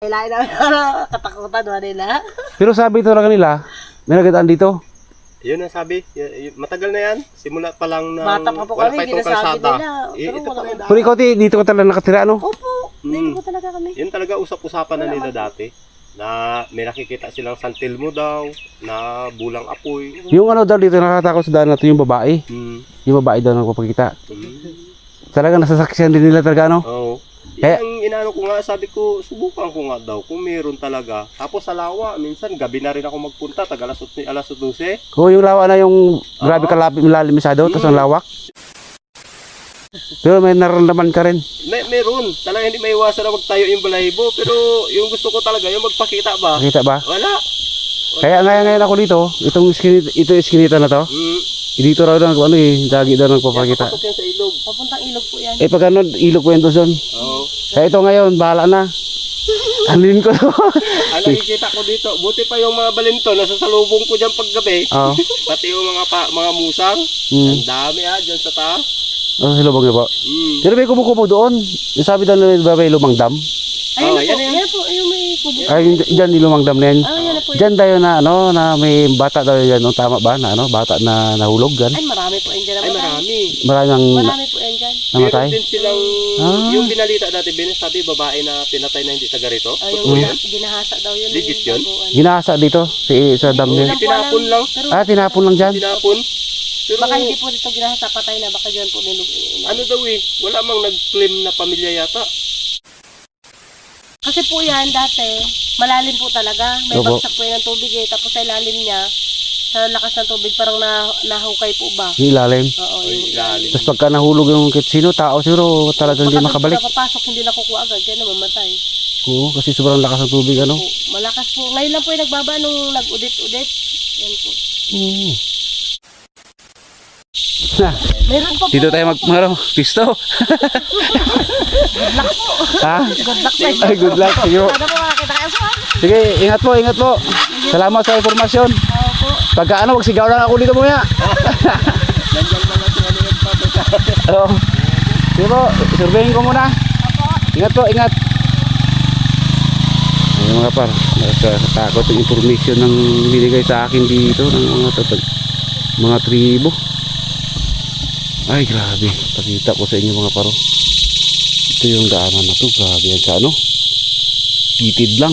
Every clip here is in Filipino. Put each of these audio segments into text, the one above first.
Kailangan namin katakutan mo nila. Pero sabi ito na kanila, may nagataan dito. Yun ang sabi. Matagal na yan. Simula pa lang ng... Bata pa po wala kami, pa itong ginasabi kalsada. nila. Pero Ito wala pa yung Pero ikaw, dito ka talaga nakatira, ano? Opo, dito po talaga kami. Yun talaga usap-usapan na nila dati. Na may nakikita silang santil mo daw. Na bulang apoy. Yung ano daw dito nakatakot sa daan natin, yung babae. Hmm. Yung babae daw nagpapakita. Hmm. Talaga nasasaksihan din nila talaga, ano? Oo. Eh, Yung inaano ko nga, sabi ko, subukan ko nga daw kung meron talaga. Tapos sa lawa, minsan gabi na rin ako magpunta, tag alas 12. kung yung lawa na yung grabe kalapit, malalim masyado, tapos ang lawak. Pero may nararamdaman ka rin. Meron. Talaga hindi maiwasan na magtayo yung balahibo. Pero yung gusto ko talaga, yung magpakita ba? Nakita ba? Wala. Kaya ngayon ako dito, ito yung iskinita na to. Dito raw daw, ano eh, lagi daw nagpapakita. Patok yan sa ilog. Papuntang ilog po yan. Eh pag ano, ilog ko yan doon. Oo. Kaya ito ngayon, bahala na. Anin ko to. Ang nakikita ko dito, buti pa yung mga balinto, nasasalubong ko dyan paggabi. Oo. Pati yung mga musang. Ang dami dyan sa taas. Oh, hello bang po. Pero may kumukubo doon. Yung sabi daw na may lumang dam. Ayun na po, yan. yan po, yung may kubo. Ay, dyan yung lumang dam na yan. Yan na po. Dyan tayo na ano, na may bata daw yan. O, tama ba? Na ano, bata na nahulog dyan. Ay, marami po yan dyan. Ay, marami. Maraming Marami po yan dyan. namatay. Meron din silang, yung binalita dati, sabi babae na pinatay na hindi taga rito. Yung ginahasa daw yun. Legit yun? Ginasa dito sa dam niya. Tinapon lang. Ah, tinapon lang dyan. Tinapon. Pero Baka hindi po dito ginahasa, patay na. Baka dyan po nilog. ano daw eh, wala mang nag-claim na pamilya yata. Kasi po yan dati, malalim po talaga. May Opo. bagsak po yan ng tubig eh. Tapos sa ilalim niya, sa lakas ng tubig, parang nahukay po ba? Yung ilalim. Oo, yung Ilalim. Tapos pagka nahulog yung sino, tao siguro talagang hindi makabalik. Baka papasok, hindi nakukuha agad. Kaya namamatay. Oo, kasi sobrang lakas ng tubig, ano? Po, malakas po. Ngayon lang po yung nagbaba nung nag-udit-udit. Yan po. Oo. Na, Meron pa po. dito tayo pisto. Ha? Good luck sa inyo. Ay, good luck. Sige po. Sana po makakita kayo sa Sige, ingat po, ingat po. Salamat sa informasyon. Opo. Pagka ano, magsigaw lang ako dito muna. Nandiyan ba natin ano yung papasa? Oo. Sige po, surveyin ko muna. Ingat po, ingat. Ay, mga par, nakakatakot yung information ng binigay sa akin dito ng mga tribo. Ay, grabe. Pakita ko sa inyo mga paro. Ito yung daanan na to. Grabe yan sa ano. Pitid lang.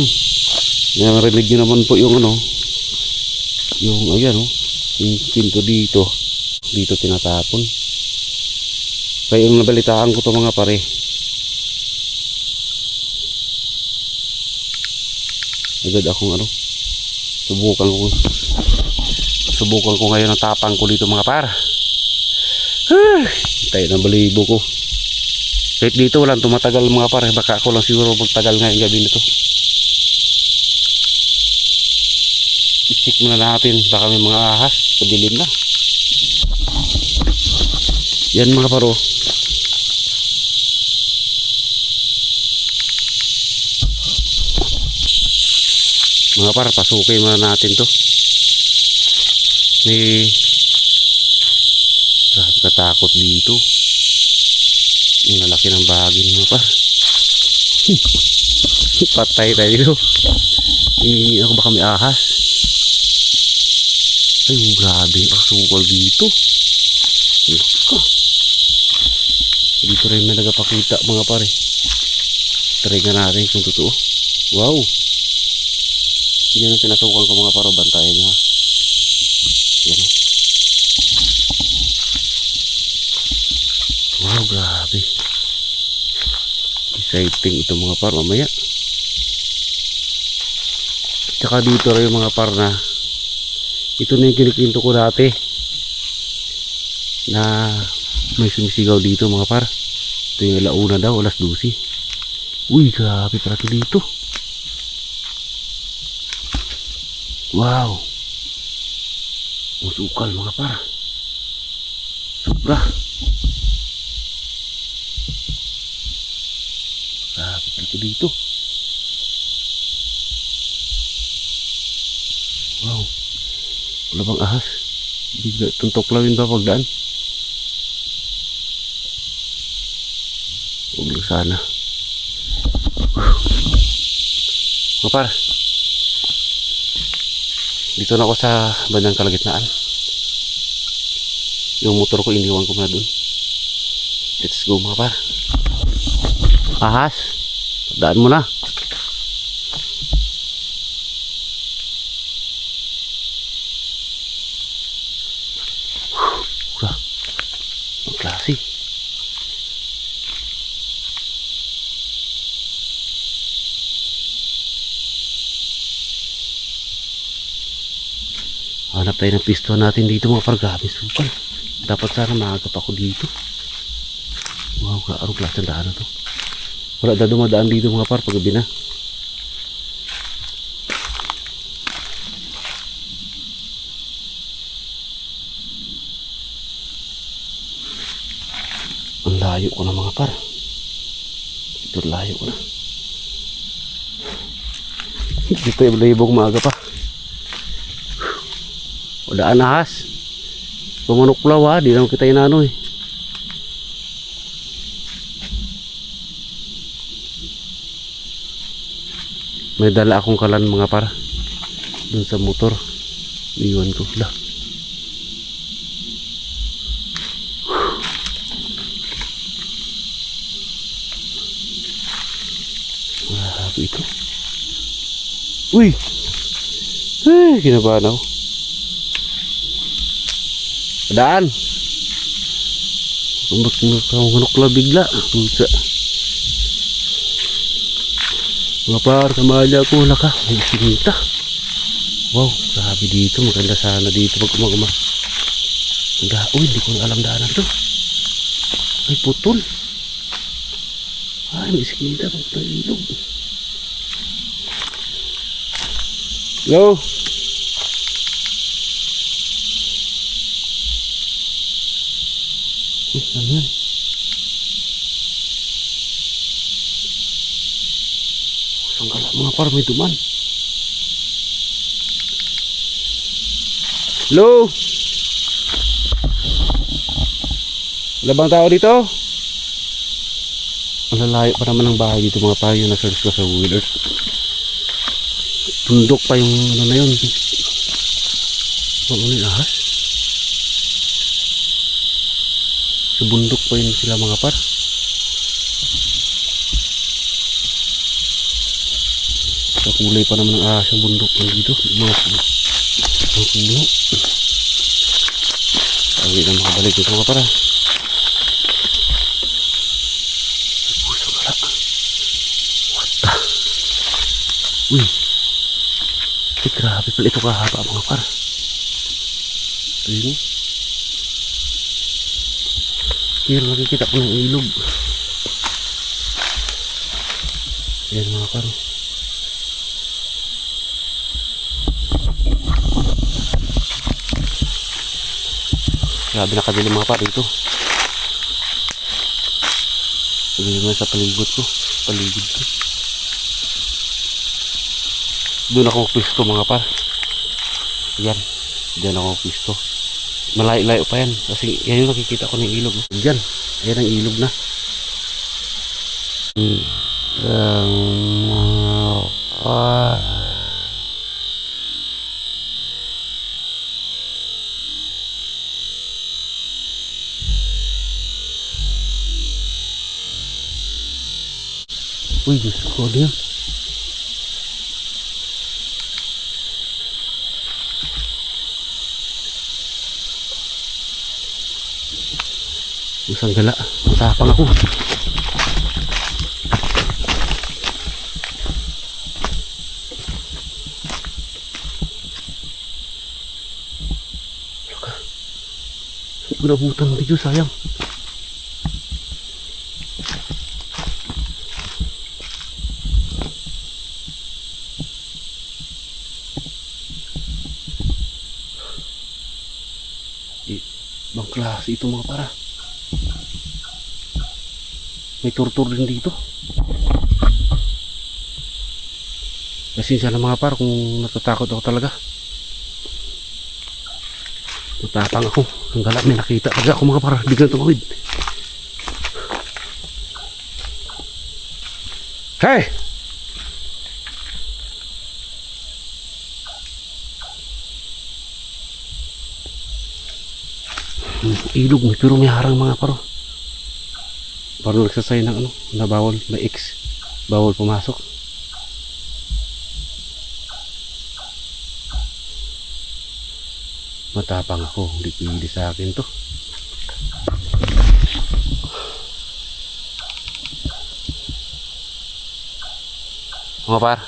Narinig nyo naman po yung ano. Yung ayan o. Yung pinto dito. Dito tinatapon. Kaya yung nabalitaan ko to mga pare. Agad akong ano. Subukan ko ngayon ang tapang ko dito mga par. Tayo ng balibo ko. Kahit dito walang tumatagal mga pare. Baka ako lang siguro magtagal ngayong gabi nito. I-check muna natin. Baka may mga ahas. Padilim na. Yan mga paro. Mga par, pasukin muna natin to. May grabe katakot dito. Ang lalaki ng bahagi niya pa. Patay tayo dito. Ako baka may ahas. Ay, grabe. Asukal dito. Laka. Dito rin may nagapakita mga pare. Try nga natin kung totoo. Wow. Yan ang pinasukan ko mga paro. Bantayan nyo ha. Yan o. Wow, grabe. Exciting ito mga par mamaya. Tsaka dito rin yung mga par na ito na yung kinikinto ko dati na may sumisigaw dito mga par. Ito yung alauna daw, alas 12. Uy, grabe pala ito dito. Wow. Musukal mga par. Sobra. Grabe ito dito. Wow. Wala bang ahas? Bigla tuntok lawin ba pagdaan? Huwag lang sana. Mga par, dito na ako sa bandang kalagitnaan. Yung motor ko iniwan ko na dun. Let's go mga par. Ahas, daan mo na. Ura, ang klase. Hanap tayo ng pisto natin dito mga par. Grabe supal. Dapat sana maagap ako dito. Wow, kaarong klase ang daan na to. Wala na dumadaan dito mga par paggabi na. Ang layo ko na mga par. Ito layo ko na. Dito yung labog maaga pa. Wadaan ahas. Pumanok law ha, di naman kita inano eh. May dala akong kalan mga par. Dun sa motor. Iwan ko. Lah. Grabe ito. Uy! Eh, kinabahan ako. Daan. Kumunok lang bigla. Pusa. Mga par, samahan niya ako. Laka, may sinita. Wow, grabe dito. Maganda sana dito pag umagama. Uy, hindi ko na alam daanan to. Ay, putol. Ay, may sinita. Pagpahilog. Hello? Ano yan? Sanggala mga par, may duman. Hello? Wala bang tao dito? Ang lalayo pa naman ng bahay dito mga par, yung na-search ko sa Google Earth. Tundok pa yung ano na yun. Ano yun, ahas? Sa bundok pa yun sila mga par. Sa kulay pa naman ng ahas yung bundok dito. Mga puno. Sabi na makabalik dito mga par. Puso wala. What the? Uy. Grabe pala ito kahaba mga par. Ayun. Pero nakikita ko ng ilog. Ayan mga par. Grabe nakabili mga par dito. Sabi naman sa paligid ko. Doon ako pisto mga par. Yan. Diyan ako pisto. Malayo-layo pa yan. Kasi yan yung nakikita ko ng ilog. Diyan. Ayan ang ilog na. Uy, Diyos ko. Ano yan? Isang gala, matapang ako. Loka, hindi ko nabutan ng video, sayang. Ibang klase ito mga para. May turtur din dito. Pasensya na mga par kung natatakot ako talaga. Matapang ako. Ang galap may nakita talaga ako mga par. Di ganito mawid. Hey! Ilog mo, pero may harang mga paro. Parang nagsasay ng ano, na bawal, may X. Bawal pumasok. Matapang ako, hindi pwede sa akin to. Mga par,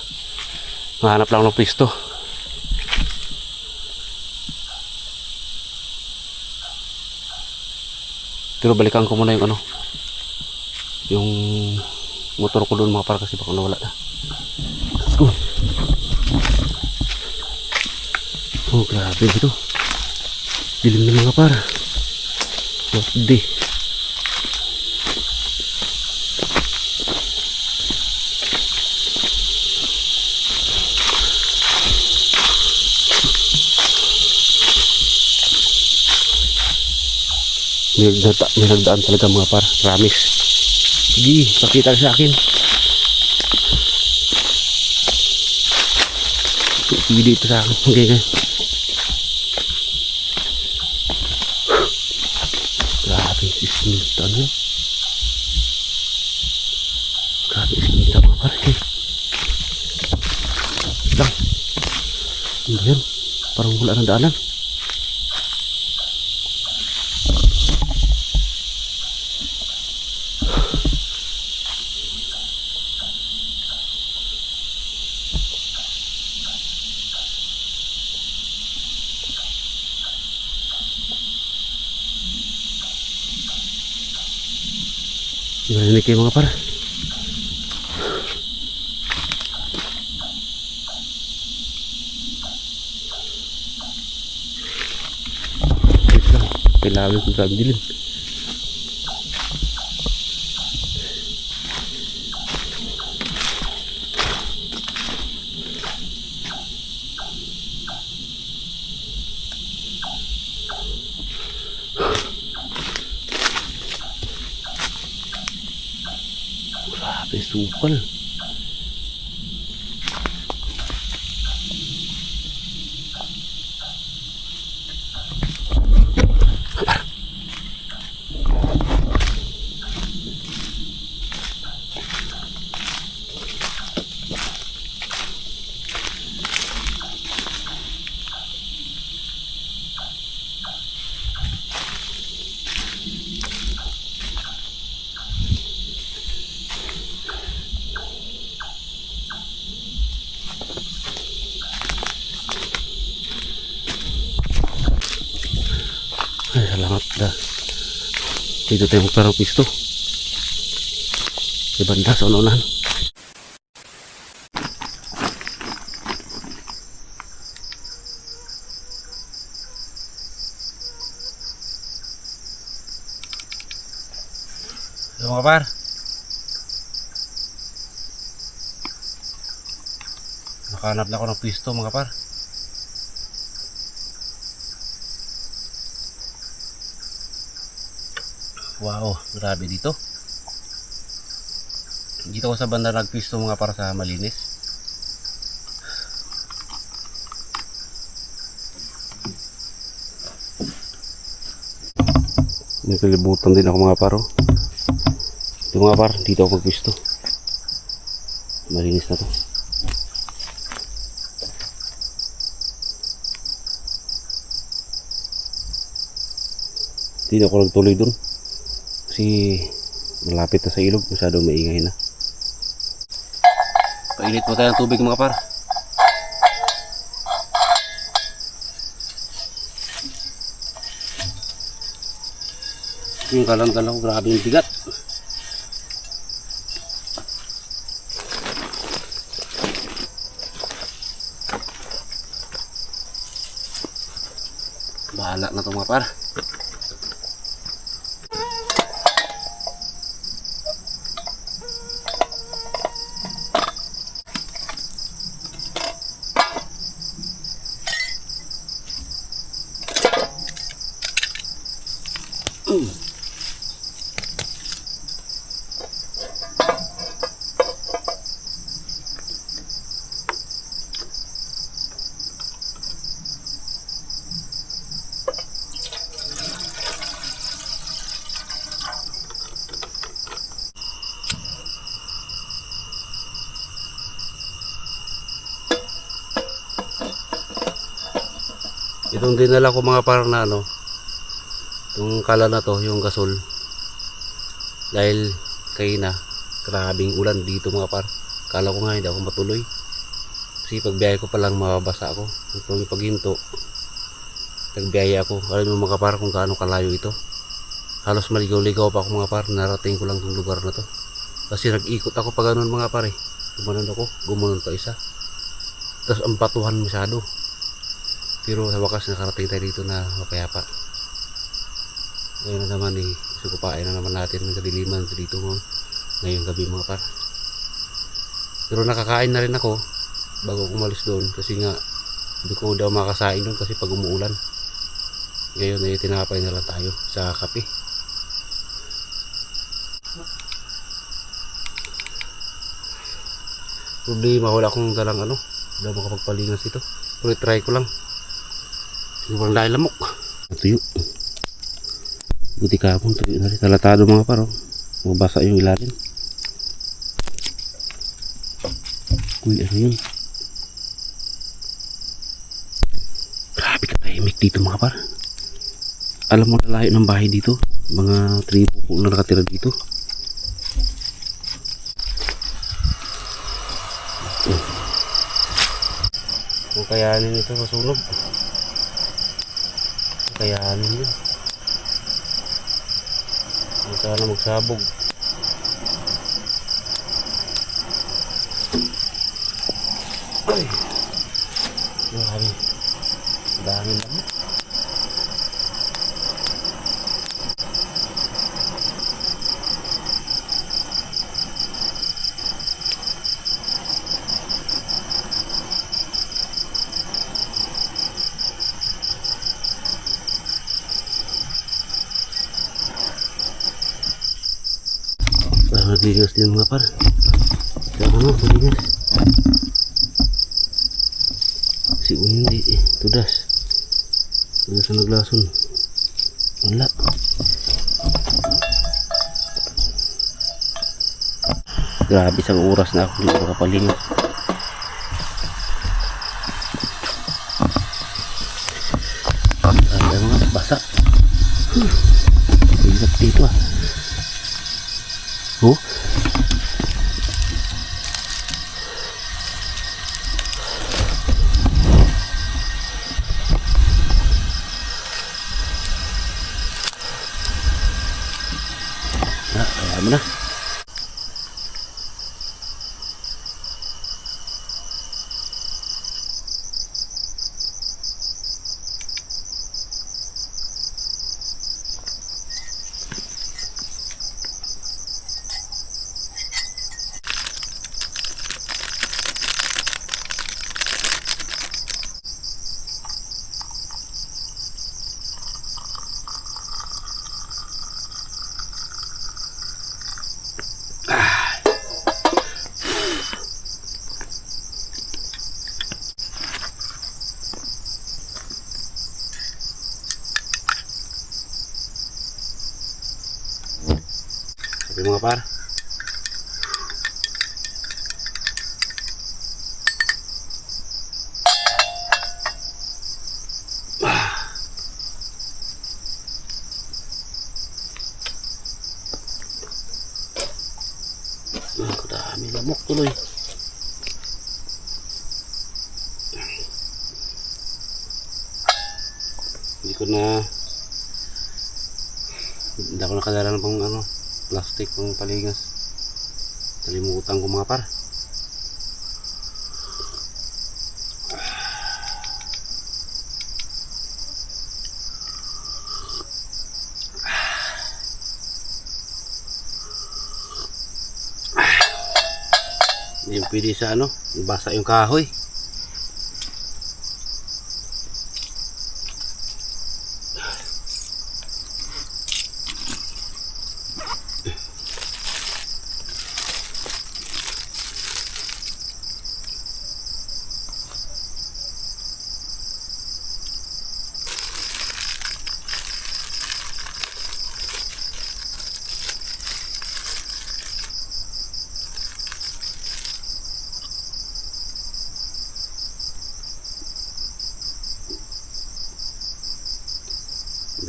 mahanap lang ng pisto. Pero balikan ko muna yung ano, yung motor ko doon mga par, kasi baka nawala na. Oh grabe ito, dilim na mga par. What day. May nagdaan talaga mga par, promise. Sige, pakita sa akin. Sige dito sa akin. Okay, okay. Grabe, isnita ano. Grabe, isnita mga par. Lang. Ano ba yan? Parang wala ng daanan. Narinig kayo mga par. Wait lang, kailangan kong grabe dilim. Grabe, supal. Ay, salamat dah. Dito tayo magparang pisto. Di banda sa unahan. Hello mga par. Nakahanap na ako ng pisto mga par. Wow, grabe dito. Dito ko sa banda nagpisto mga para sa malinis. Nakalibutan din ako mga paro. Ito mga par, dito ako magpisto. Malinis na to. Hindi ako nagtuloy dun. Kasi malapit na sa ilog, masyadong maingay na. Painit po tayo ng tubig mga par. Yung kalan-kalan ko, grabe yung bigat. Bahala na ito mga par. Itong dinala ko mga par na ano, itong kala na to, yung gasol. Dahil kayo na, grabing ulan dito mga par. Kala ko nga hindi ako matuloy. Kasi pagbiyahe ko palang mababasa ako. Itong paghinto, nagbiyahe ako. Alam mo mga par kung gaano kalayo ito. Halos maligaw-ligaw pa ako mga par. Narating ko lang itong lugar na to. Kasi nag-ikot ako pa ganun mga par eh. Gumanon ako, gumanon pa isa. Tapos ang patuhan masyado. Pero sa wakas nakarating tayo dito na mapayapa. Ngayon na naman eh, sukupain na naman natin ng kadiliman dito ngayong gabi mga par. Pero nakakain na rin ako bago umalis doon kasi nga hindi ko daw makasain doon kasi pag umuulan. Ngayon ay tinapay na lang tayo sa kape. Problema, wala akong dalang ano, daw makapagpalingas ito. Pero try ko lang. Walang dahil lamok. Tuyo. Buti kapon, tuyo na rin. Talatado mga paro. Mabasa yung ilalim. Uy, ano yun? Grabe katahimik dito mga par. Alam mo na layo ng bahay dito. Mga tribo po na nakatira dito. Kung kayanin ito masunog. Kayanin yun. Sana magsabog. Ay, grabe. Dami naman. Nagligas din mga par. Kaya ano, nagligas. Kasi hindi tudas. Tudas na naglason. Wala. Grabe sa oras na ako dito makapalingas. Ay, mga basa. Ingat dito ah. Oh. Kaya mo na. Sabi mga par. Kadami lamok tuloy. Hindi ko na hindi ako nakadala ng pang ano plastic pang palingas. Nalimutan ko mga par. Hindi pwede sa ano, basa yung kahoy.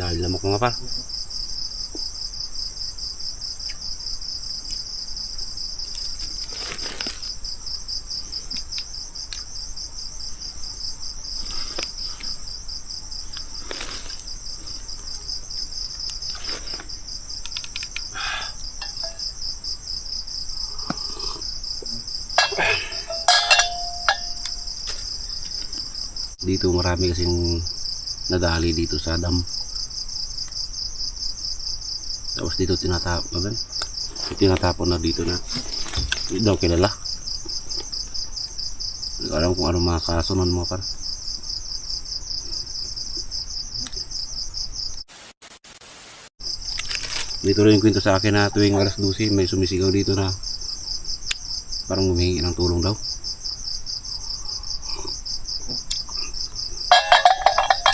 Dahil lamok mga par. Dito marami kasing nadali dito sa dam. Tapos dito tinatapon na dito na. Hindi daw kilala. Hindi ko alam kung ano mga kaso nun mga par. Dito rin yung kwento sa akin na tuwing alas 12 may sumisigaw dito na parang humihingi ng tulong daw.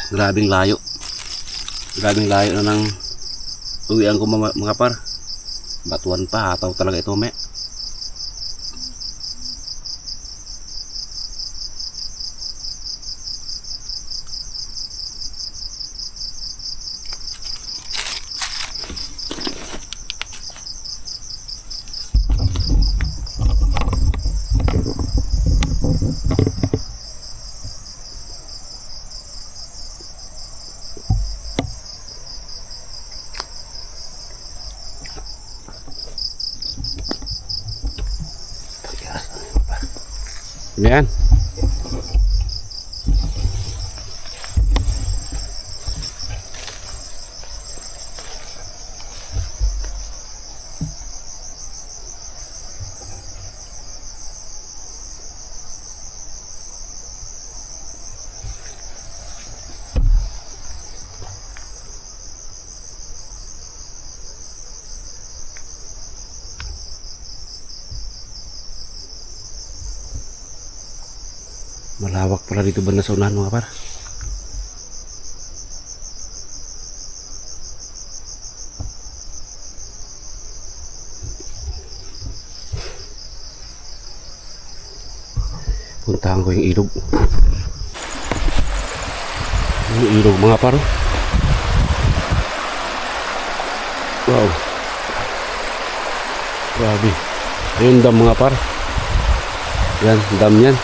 Grabing layo na ng uwian ko mga par. Batuan pa, hataw talaga ito me. Yan. Malawak pala dito banda sa unahan mga par. Puntahan ko yung ilog. Yung ilog mga par. Wow. Grabe. Ayun dam mga par. Yan, dam yan.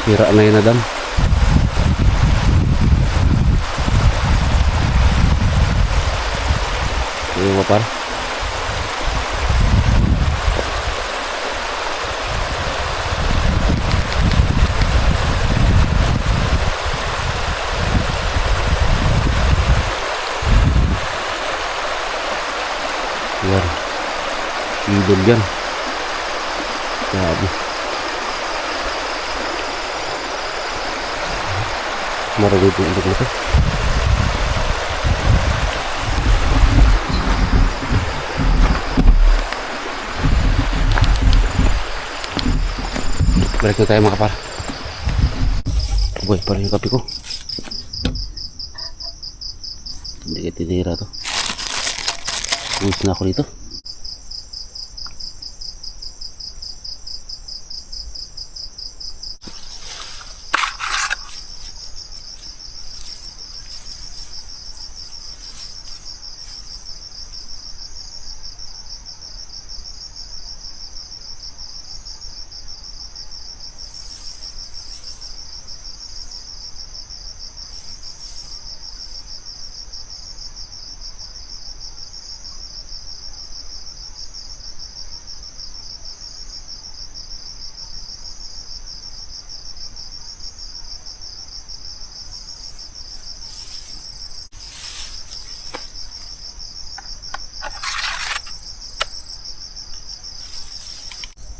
Sira na yun na dam. Ayun mga par. Yan. Idol yan. Grabe. Marami po ilog na ito. Balik na tayo mga kapar. Buhay pa rin yung kape ko. Hindi ka tinira to. Uwis na ako dito.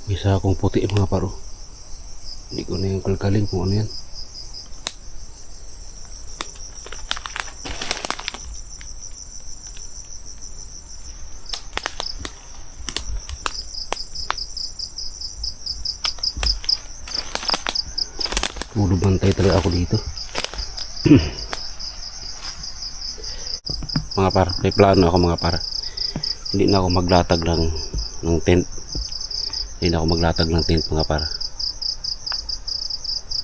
Isa akong puti mga paro. Hindi ko na yung kalkalin kung ano yan. Puro bantay talaga ako dito. Mga par, may plano ako mga par. Hindi na ako maglatag ng tent. Hindi na ako maglatag ng tent mga par.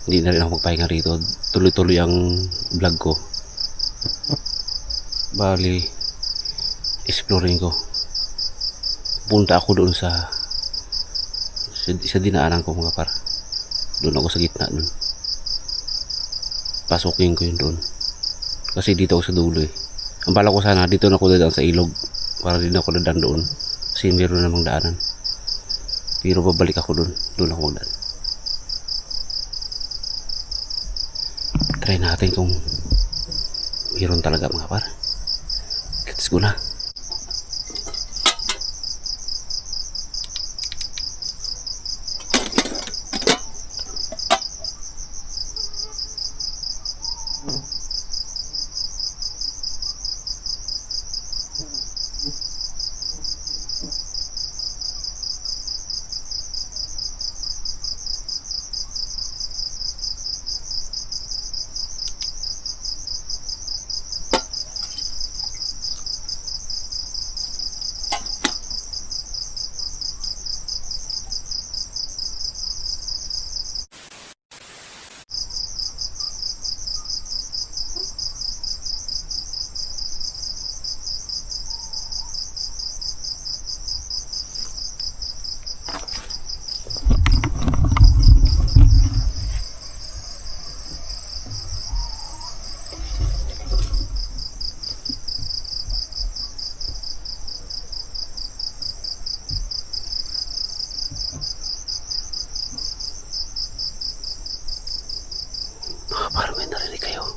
Hindi na rin ako magpahinga rito. Tuloy-tuloy ang vlog ko. Bali, exploring ko. Punta ako doon sa dinaanan ko mga par. Doon ako sa gitna doon. Pasukin ko yun doon. Kasi dito ako sa dulo eh. Ang bala ko sana dito na ako dadaan sa ilog. Para din ako dadaan doon. Kasi meron namang daanan. Pero babalik ako doon. Doon ako magdaan. Try natin kung meron talaga mga par. Let's go na. Parang may narinig kayo.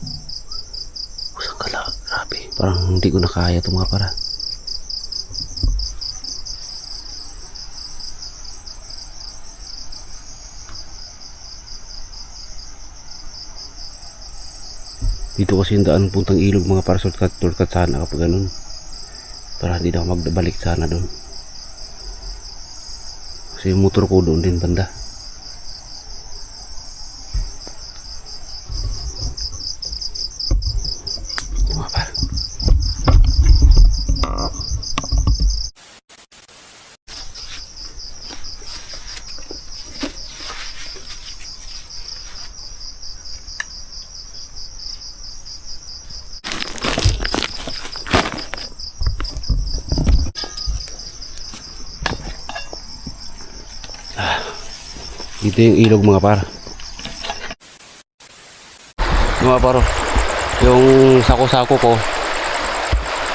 Usang kala, grabe. Parang hindi ko na kaya ito mga para. Dito kasi yung daan puntang ilog mga para, shortcut sana kapag ganun. Para hindi na ako magbalik sana doon. Kasi yung motor ko doon din banda. Dito yung ilog mga par. Mga paro, yung sako-sako ko,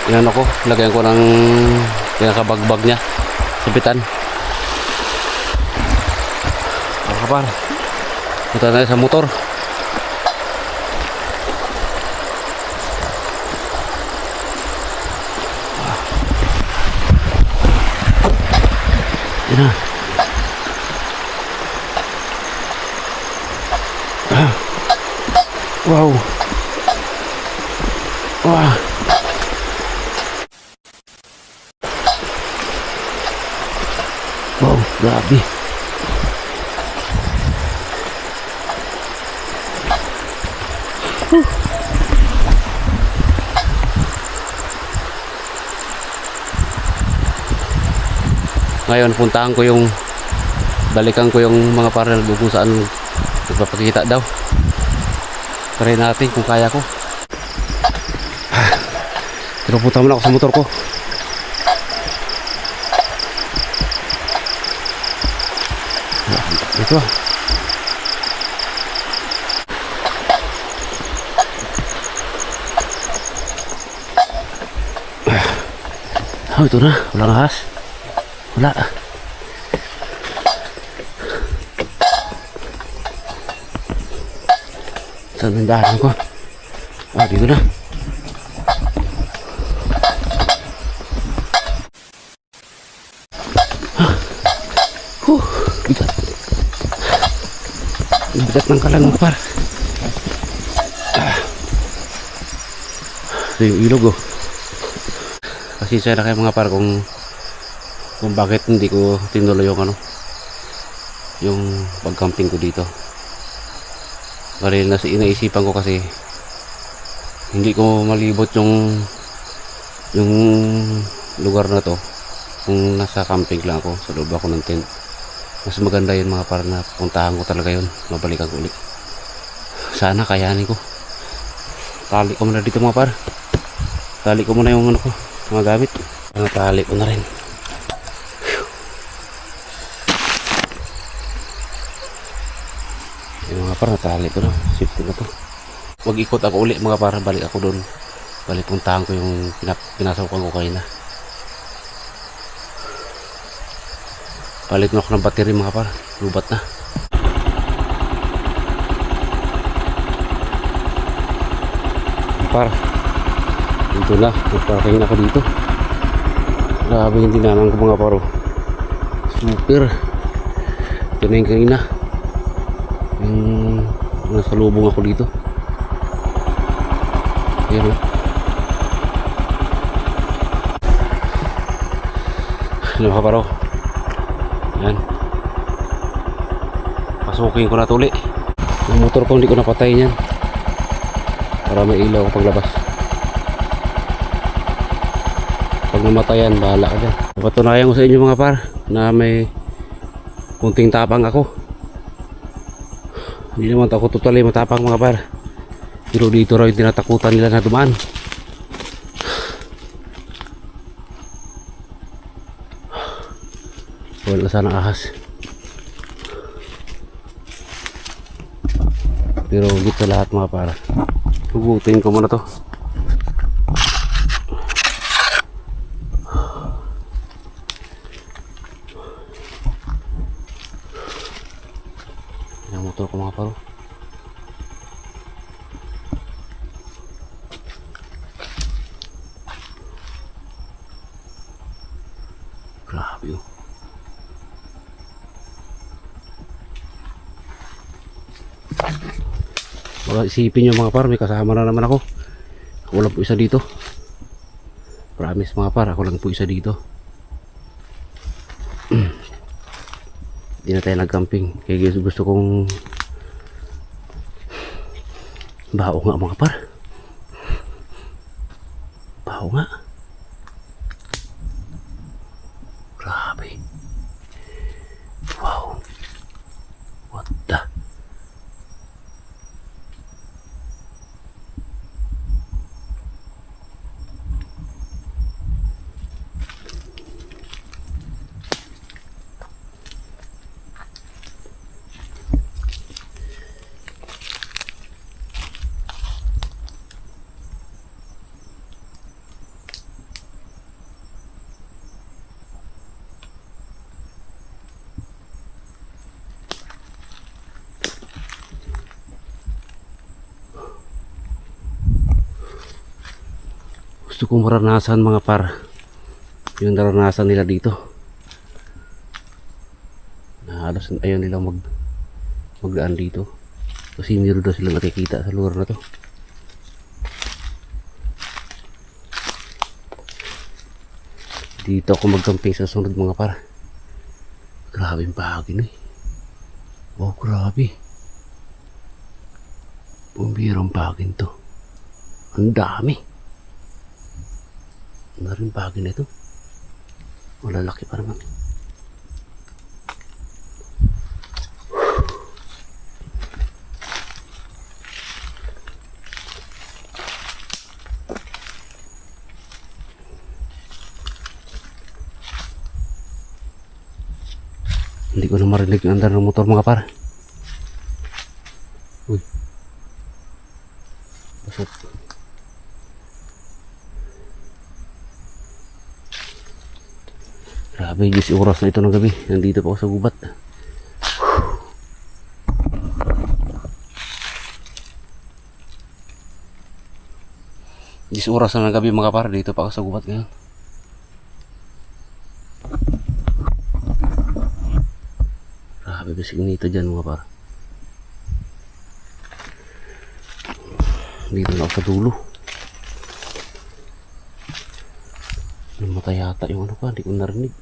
inano ko, lagyan ko ng pinakabagbag niya, sabitan. Mga par, punta na sa motor. Yan na. Wow. Wah. Wow, grabe. Ngayon puntahan ko yung, balikan ko yung mga parel kung saan nagpapakita daw. Try natin kung kaya ko. Pero punta muna ako sa motor ko. Ito ah. Oh, ito na. Walang ahas. Wala. Saan ang daanan ko? Ah, dito na. Bigat. Bigat ng kalang par. Ito yung ilog oh. Pasensya na kayo mga par kung bakit hindi ko tinuloy yung ano, yung pag-camping ko dito. Maril na inaisipan ko kasi hindi ko malibot yung lugar na to kung nasa camping lang ako, sa loob ako ng tent. Mas maganda yun mga par na puntahan ko talaga yun, mabalikan ko ulit. Sana kayanin ko. Tali ko muna dito mga par. Tali ko muna yung ano ko, mga gamit. Tali ko na rin. Yung mga par, natali ko na. Safety na to. Mag-ikot ako uli mga par, balik ako doon. Balik puntahan ko yung pinasawakan ko kayo na. Palit na ako ng battery mga par, lubat na. Par, dito na, nagpakain ako dito. Grabe yung dinanan ko mga paro. Super. Ito na yung kanina. Yung nasa lubong ako dito. Ayan o. Ano mga paro? Ayan. Pasukin ko na tuli. Yung motor ko hindi ko napatay niyan. Para may ilaw ko paglabas. Pag namatayan, bahala ka dyan. Napatunayan ko sa inyo mga par na may kunting tapang ako. Hindi naman ako totally matapang mga par. Pero dito raw yung tinatakutan nila na dumaan. Wala sana ahas. Pero higit sa lahat mga par, hugutin ko muna to. Yung motor ko mga paro. Grabe yun. Baka isipin nyo mga par, may kasama na naman ako. Ako lang po isa dito. Promise mga par, ako lang po isa dito. Hindi na tayo nag-camping. Kaya gusto kong bao nga mga par. Bao nga. Grabe. Wow. What the? Gusto kong maranasan mga par yung naranasan nila dito na halos ayaw nila magdaan dito kasi meron daw silang nakikita sa lugar na to. Dito ako magcamping sa sunod mga par. Grabe yung bahagi na eh. Oh grabe, bumbirang bahagi to. Ang dami. Ano rin bahagi na ito? Malalaki pa naman. Hindi ko na marinig yung andar ng motor mga par. Uy. Pasok. Grabe, 10 oras na ito ng gabi. Nandito pa ako sa gubat. 10 oras na ng gabi mga par. Dito pa ako sa gubat ngayon. Grabe, basig nito dyan mga par. Dito na ako sa dulo. Namatay yata yung ano pa, hindi ko narinig.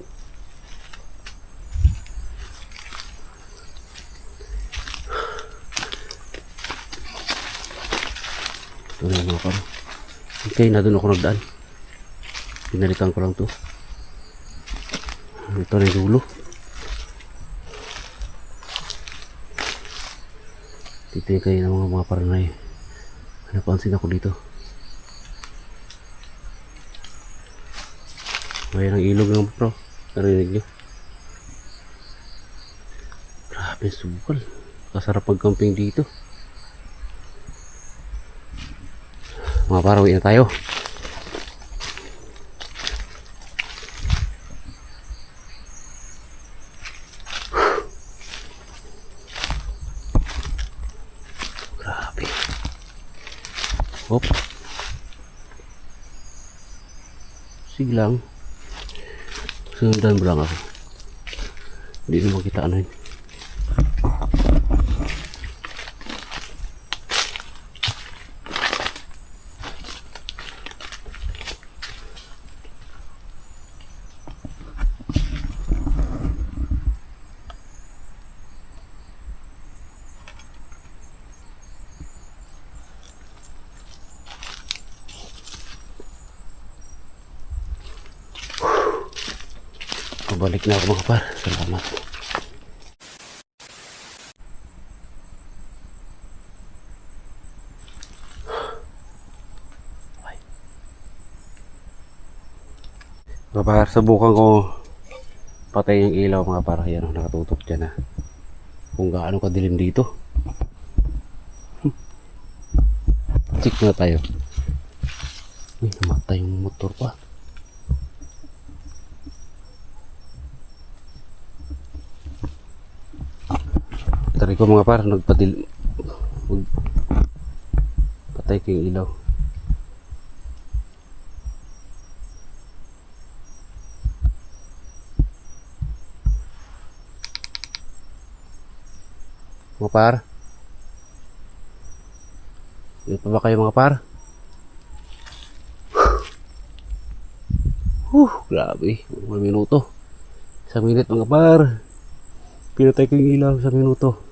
Ito na mga par. Okay, na doon ako nagdaan. Pinalitan ko lang to. Ito na yung dulo. Dito yung kayo ng mga paranay. Napansin ako dito. May ng ilog ng bro. Narinig nyo? Grabe, subukal. Kasarap mag-camping dito. Mga par, uwi na tayo. Grabe. Hop. Sige lang. Sundan mo lang ako. Hindi naman kita ano yun. Balik na ako mga par. Salamat. Mga par, subukan ko patay yung ilaw mga par. Yan, nakatutok dyan ha. Kung gaano kadilim dito. Check na tayo. Uy, namatay yung motor pa. Tari ko mga par, patay ko yung ilaw. Mga par, dito pa ba kayo mga par? Grabe, 1 minuto. 1 minute mga par. Pinatay ko yung ilaw 1 minuto.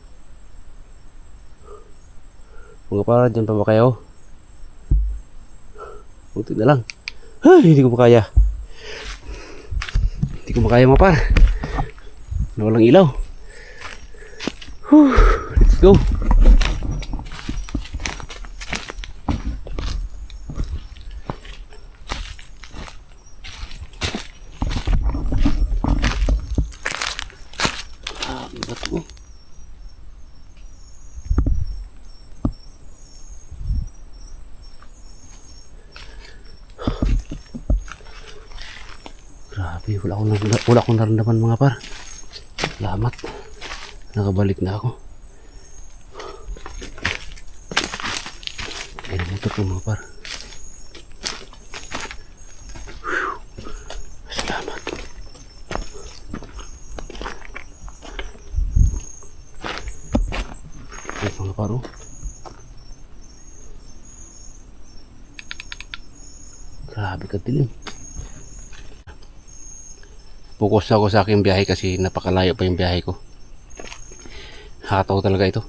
Mga par, dyan pa ba kayo? Buti na lang. Ay, hindi ko makaya. Hindi ko makaya mga par. Walang ilaw. Let's go. Bato. Grabe, wala akong naramdaman mga par. Salamat. Nakabalik na ako. Kaya namutot ko mga par. Salamat. Ay, mga par, oh. Grabe ka dilim. Focus ako sa aking biyahe kasi napakalayo pa yung biyahe ko. Nakakatawa talaga ito.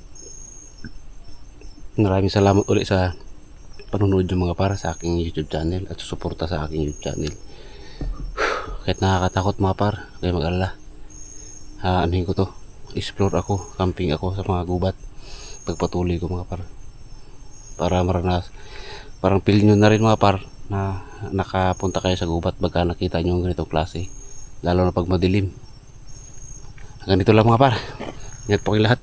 Maraming salamat ulit sa panonood yung mga para sa aking YouTube channel at susuporta sa aking YouTube channel. Kahit nakakatakot mga par, kaya mag-alala. Anuhin ko to. Explore ako, camping ako sa mga gubat. Pagpatuloy ko mga par. Para maranas. Parang feel nyo na rin mga par na nakapunta kayo sa gubat pagka nakita nyo yung ganitong klase. Lalo na pag madilim. Ganito lang mga par. Ingat po kayo lahat.